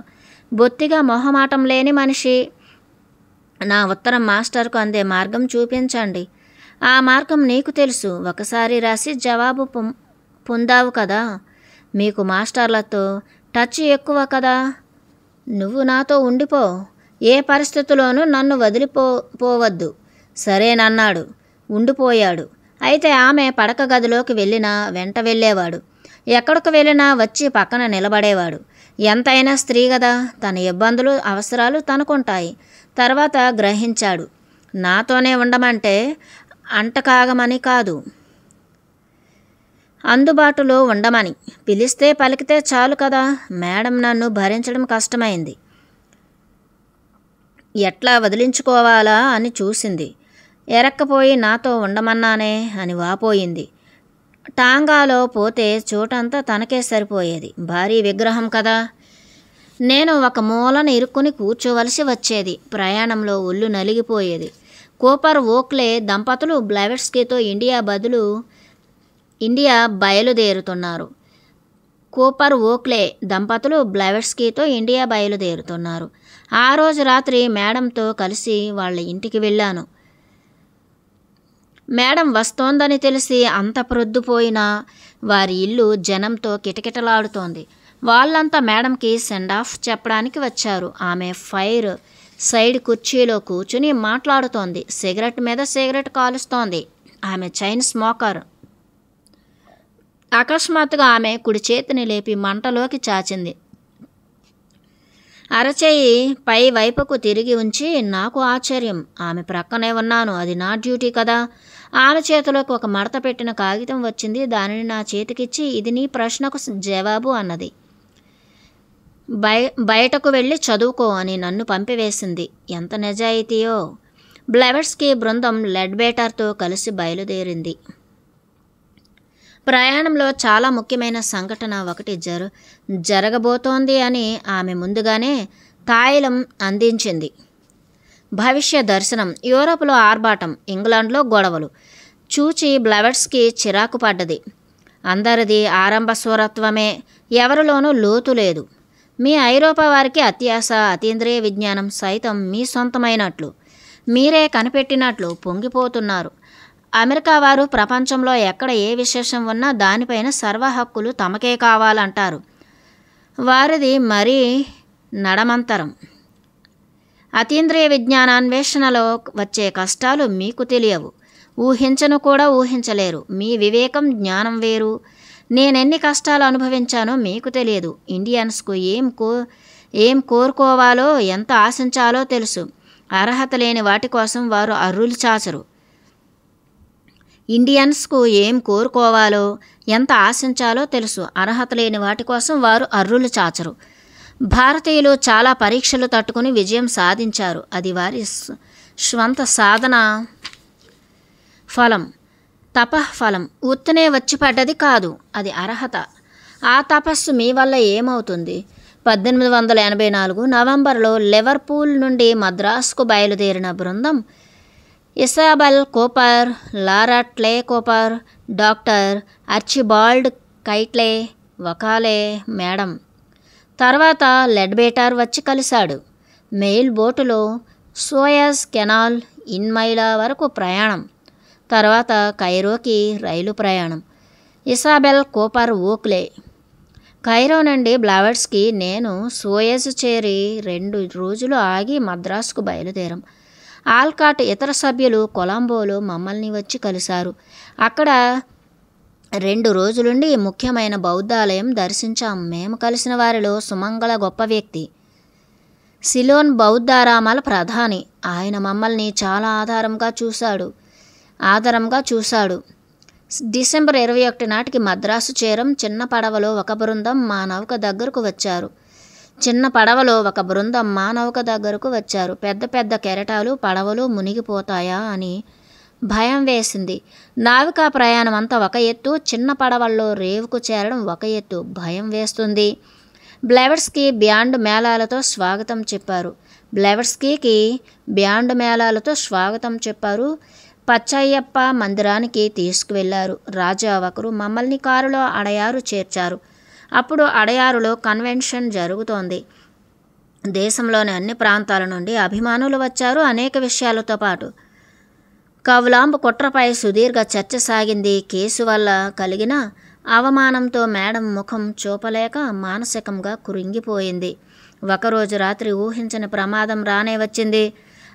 బొత్తిగా మొహమాటం లేని మనిషి. నా ఉత్తరం మాస్టర్కు అందే మార్గం చూపించండి. ఆ మార్గం నీకు తెలుసు. ఒకసారి రాసి జవాబు పొందావు కదా. మీకు మాస్టర్లతో టచ్ ఎక్కువ కదా. నువ్వు నాతో ఉండిపో. ఏ పరిస్థితుల్లోనూ నన్ను వదిలిపోవద్దు. సరేనన్నాడు. ఉండిపోయాడు. అయితే ఆమె పడక గదిలోకి వెళ్ళినా వెంట వెళ్ళేవాడు. ఎక్కడికి వెళ్ళినా వచ్చి పక్కన నిలబడేవాడు. ఎంతైనా స్త్రీ కదా, తన ఇబ్బందులు, అవసరాలు తనకుంటాయి. తర్వాత గ్రహించాడు. నాతోనే ఉండమంటే అంటకాగమని కాదు, అందుబాటులో ఉండమని. పిలిస్తే పలికితే చాలు కదా. మేడం నన్ను భరించడం కష్టమైంది. ఎట్లా వదిలించుకోవాలా అని చూసింది. ఎరక్కపోయి నాతో ఉండమన్నానే అని వాపోయింది. టాంగాలో పోతే చోటంతా తనకే సరిపోయేది. భారీ విగ్రహం కదా. నేను ఒక మూలన ఇరుక్కుని కూర్చోవలసి వచ్చేది. ప్రయాణంలో ఒళ్ళు నలిగిపోయేది. కూపర్ ఓక్లే దంపతులు బ్లెవెట్స్కీతో ఇండియా బయలుదేరుతున్నారు. ఆ రోజు రాత్రి మేడంతో కలిసి వాళ్ళ ఇంటికి వెళ్ళాను. మేడం వస్తోందని తెలిసి అంత ప్రొద్దుపోయినా వారి ఇల్లు జనంతో కిటకిటలాడుతోంది. వాళ్ళంతా మేడంకి సెండ్ ఆఫ్ చెప్పడానికి వచ్చారు. ఆమె ఫైర్ సైడ్ కుర్చీలో కూర్చుని మాట్లాడుతోంది. సిగరెట్ మీద సిగరెట్ కాలుస్తోంది. ఆమె చైన్ స్మోకర్. అకస్మాత్తుగా ఆమె కుడి చేతిని లేపి మంటలోకి చాచింది. అరచేయి పై వైపుకు తిరిగి ఉంచి. నాకు ఆశ్చర్యం. ఆమె ప్రక్కనే ఉన్నాను. అది నా డ్యూటీ కదా. ఆమె చేతిలోకి ఒక మడత పెట్టిన కాగితం వచ్చింది. దానిని నా చేతికిచ్చి, ఇది నీ ప్రశ్నకు జవాబు అన్నది. బయటకు వెళ్ళి చదువుకో అని నన్ను పంపివేసింది. ఎంత నిజాయితీయో. బ్లెవెట్స్కీ బృందం లెడ్బేటర్తో కలిసి బయలుదేరింది. ప్రయాణంలో చాలా ముఖ్యమైన సంఘటన ఒకటి జరగబోతోంది అని ఆమె ముందుగానే తాయిలం అందించింది. భవిష్య దర్శనం. యూరోప్లో ఆర్భాటం, ఇంగ్లాండ్లో గొడవలు చూచి బ్లెవెట్స్కీ చిరాకు పడ్డది. అందరిది ఆరంభ స్వరత్వమే, ఎవరిలోనూ లోతు లేదు. మీ ఐరోపా వారికి అత్యాశ, అతీంద్రియ విజ్ఞానం సైతం మీ సొంతమైనట్లు, మీరే కనిపెట్టినట్లు పొంగిపోతున్నారు. అమెరికా వారు ప్రపంచంలో ఎక్కడ ఏ విశేషం ఉన్నా దానిపైన సర్వ హక్కులు తమకే కావాలంటారు. వారిది మరీ నడమంతరం. అతీంద్రియ విజ్ఞానాన్వేషణలో వచ్చే కష్టాలు మీకు తెలియవు, ఊహించను కూడా ఊహించలేరు. మీ వివేకం జ్ఞానం వేరు. నేనెన్ని కష్టాలు అనుభవించానో మీకు తెలియదు. ఇండియన్స్కు ఏం కోరుకోవాలో ఎంత ఆశించాలో తెలుసు. అర్హత లేని వాటి కోసం వారు అర్రులు చాచరు. ఇండియన్స్కు ఏం కోరుకోవాలో ఎంత ఆశించాలో తెలుసు. అర్హత లేని వాటి కోసం వారు అర్రులు చాచరు. భారతీయులు చాలా పరీక్షలు తట్టుకుని విజయం సాధించారు. అది వారి స్వంత సాధన ఫలం, తపఫలం. ఉత్తనే వచ్చి పడ్డది కాదు, అది అర్హత. ఆ తపస్సు మీ వల్ల ఏమవుతుంది? 1884 నవంబర్లో లివర్పూల్ నుండి మద్రాసుకు బయలుదేరిన బృందం ఇసాబెల్ కూపర్, లారా ట్లే కూపర్, డాక్టర్ ఆర్చిబాల్డ్ కైట్లే, వకాలే మేడం. తర్వాత లెడ్బేటర్ వచ్చి కలిశాడు. మెయిల్ బోటులో సోయజ్ కెనాల్ ఇన్మైలా వరకు ప్రయాణం. తర్వాత కైరోకి రైలు ప్రయాణం. Isabel Cooper Oakley. కైరో నుండి బ్లావెట్స్కి నేను సోయజ్ చేరి 2 రోజులు ఆగి మద్రాసుకు బయలుదేరాం. ఆల్కాట్ ఇతర సభ్యులు కొలంబోలో మమ్మల్ని వచ్చి కలిశారు. అక్కడ 2 రోజులుండి ముఖ్యమైన బౌద్ధాలయం దర్శించాం. మేము కలిసిన వారిలో సుమంగళ గొప్ప వ్యక్తి, సిలోన్ బౌద్ధారామాల ప్రధాని. ఆయన మమ్మల్ని చాలా ఆధారంగా చూశాడు. డిసెంబర్ 21 నాటికి మద్రాసు చేరం. చిన్న పడవలో ఒక బృందం మా నౌక దగ్గరకు వచ్చారు. పెద్ద పెద్ద కెరటాలు, పడవలు మునిగిపోతాయా అని భయం వేసింది. నావికా ప్రయాణం అంతా ఒక ఎత్తు, చిన్న పడవల్లో రేవుకు చేరడం ఒక ఎత్తు. భయం వేస్తుంది. బ్లెవెట్స్కీ బ్యాండ్ మేళాలతో స్వాగతం చెప్పారు. పచ్చయ్యప్ప మందిరానికి తీసుకువెళ్లారు. రాజా ఒకరు మమ్మల్ని కారులో అడయారు చేర్చారు. అప్పుడు అడయారులో కన్వెన్షన్ జరుగుతోంది. దేశంలోని అన్ని ప్రాంతాల నుండి అభిమానులు వచ్చారు. అనేక విషయాలతో పాటు కౌలాంబ్ కుట్రపై సుదీర్ఘ చర్చ సాగింది. కేసు వల్ల కలిగిన అవమానంతో మేడం ముఖం చూపలేక మానసికంగా కృంగిపోయింది. ఒకరోజు రాత్రి ఊహించని ప్రమాదం రానే వచ్చింది.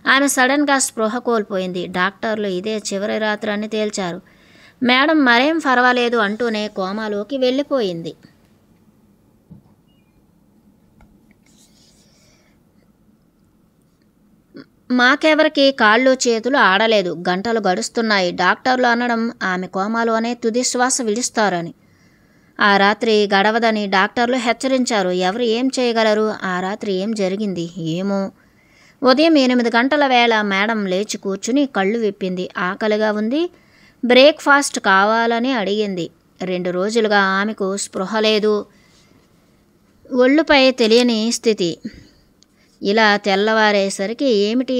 ఆమె సడన్గా స్పృహ కోల్పోయింది. డాక్టర్లు ఇదే చివరి రాత్రి అని తేల్చారు. మేడం మరేం పర్వాలేదు అంటూనే కోమాలోకి వెళ్ళిపోయింది. మాకెవరికి కాళ్ళు చేతులు ఆడలేదు. గంటలు గడుస్తున్నాయి. డాక్టర్లు అనడం ఆమె కోమాలోనే తుది శ్వాస విడుస్తారని. ఆ రాత్రి గడవదని డాక్టర్లు హెచ్చరించారు. ఎవరు ఏం చేయగలరు? ఆ రాత్రి ఏం జరిగింది ఏమో. ఉదయం 8 గంటల వేళ మేడం లేచి కూర్చుని కళ్ళు విప్పింది. ఆకలిగా ఉంది. బ్రేక్ఫాస్ట్ కావాలని అడిగింది. 2 రోజులుగా ఆమెకు స్పృహ లేదు. ఒళ్ళుపై తెలియని స్థితి. ఇలా తెల్లవారేసరికి ఏమిటి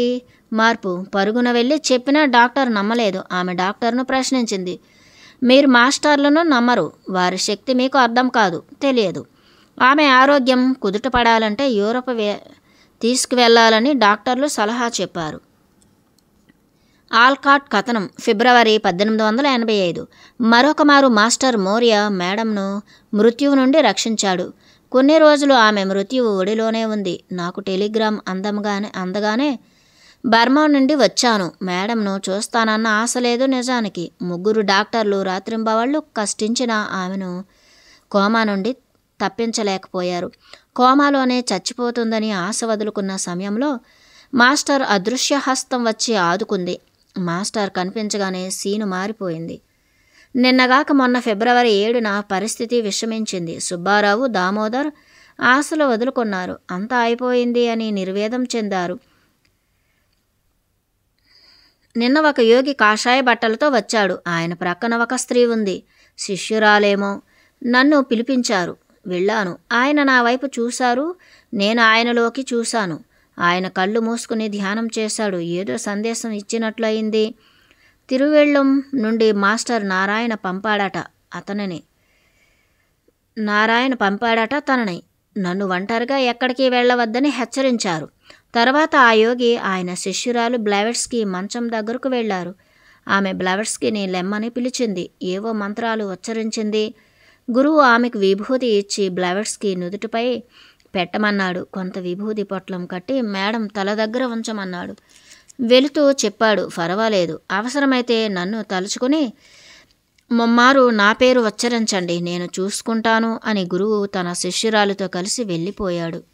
మార్పు? పరుగున వెళ్ళి చెప్పినా డాక్టర్ నమ్మలేదు. ఆమె డాక్టర్ను ప్రశ్నించింది. మీరు మాస్టర్లను నమ్మరు. వారి శక్తి మీకు అర్థం కాదు, తెలియదు. ఆమె ఆరోగ్యం కుదుటపడాలంటే యూరప్ తీసుకువెళ్లాలని డాక్టర్లు సలహా చెప్పారు. ఆల్కాట్ కథనం ఫిబ్రవరి 1885. మరొకమారు మాస్టర్ మోరియా మేడంను మృత్యువు నుండి రక్షించాడు. కొన్ని రోజులు ఆమె మృత్యువు ఒడిలోనే ఉంది. నాకు టెలిగ్రామ్ అందగానే బర్మా నుండి వచ్చాను. మేడంను చూస్తానన్న ఆశ లేదు. నిజానికి 3 డాక్టర్లు రాత్రింబవళ్ళు కష్టించిన ఆమెను కోమా నుండి తప్పించలేకపోయారు. కోమాలోనే చచ్చిపోతుందని ఆశ వదులుకున్న సమయంలో మాస్టర్ అదృశ్య హస్తం వచ్చి ఆదుకుంది. మాస్టర్ కనిపించగానే సీను మారిపోయింది. నిన్నగాక మొన్న ఫిబ్రవరి 7న పరిస్థితి విషమించింది. సుబ్బారావు, దామోదర్ ఆశలు వదులుకున్నారు. అంతా అయిపోయింది అని నిర్వేదం చెందారు. నిన్న ఒక యోగి కాషాయ బట్టలతో వచ్చాడు. ఆయన ప్రక్కన ఒక స్త్రీ ఉంది. శిష్యురాలేమో. నన్ను పిలిపించారు. వెళ్ళాను. ఆయన నా వైపు చూశారు. నేను ఆయనలోకి చూశాను. ఆయన కళ్ళు మూసుకుని ధ్యానం చేశాడు. ఏదో సందేశం ఇచ్చినట్లయింది. తిరువెళ్ళం నుండి మాస్టర్ నారాయణ పంపాడట తనని. నన్ను ఒంటరిగా ఎక్కడికి వెళ్ళవద్దని హెచ్చరించారు. తర్వాత ఆ యోగి ఆయన శిష్యురాలు బ్లావెట్స్కి మంచం దగ్గరకు వెళ్ళారు. ఆమె బ్లవట్స్కీని లెమ్మని పిలిచింది. ఏవో మంత్రాలు ఉచ్చరించింది. గురువు ఆమెకు విభూతి ఇచ్చి బ్లవట్స్కీ నుదుటిపై పెట్టమన్నాడు. కొంత విభూతి పొట్లం కట్టి మేడం తల దగ్గర ఉంచమన్నాడు. వెళుతూ చెప్పాడు, పర్వాలేదు, అవసరమైతే నన్ను తలుచుకుని ముమ్మారు నా పేరు ఉచ్చరించండి, నేను చూసుకుంటాను అని గురువు తన శిష్యురాలితో కలిసి వెళ్ళిపోయాడు.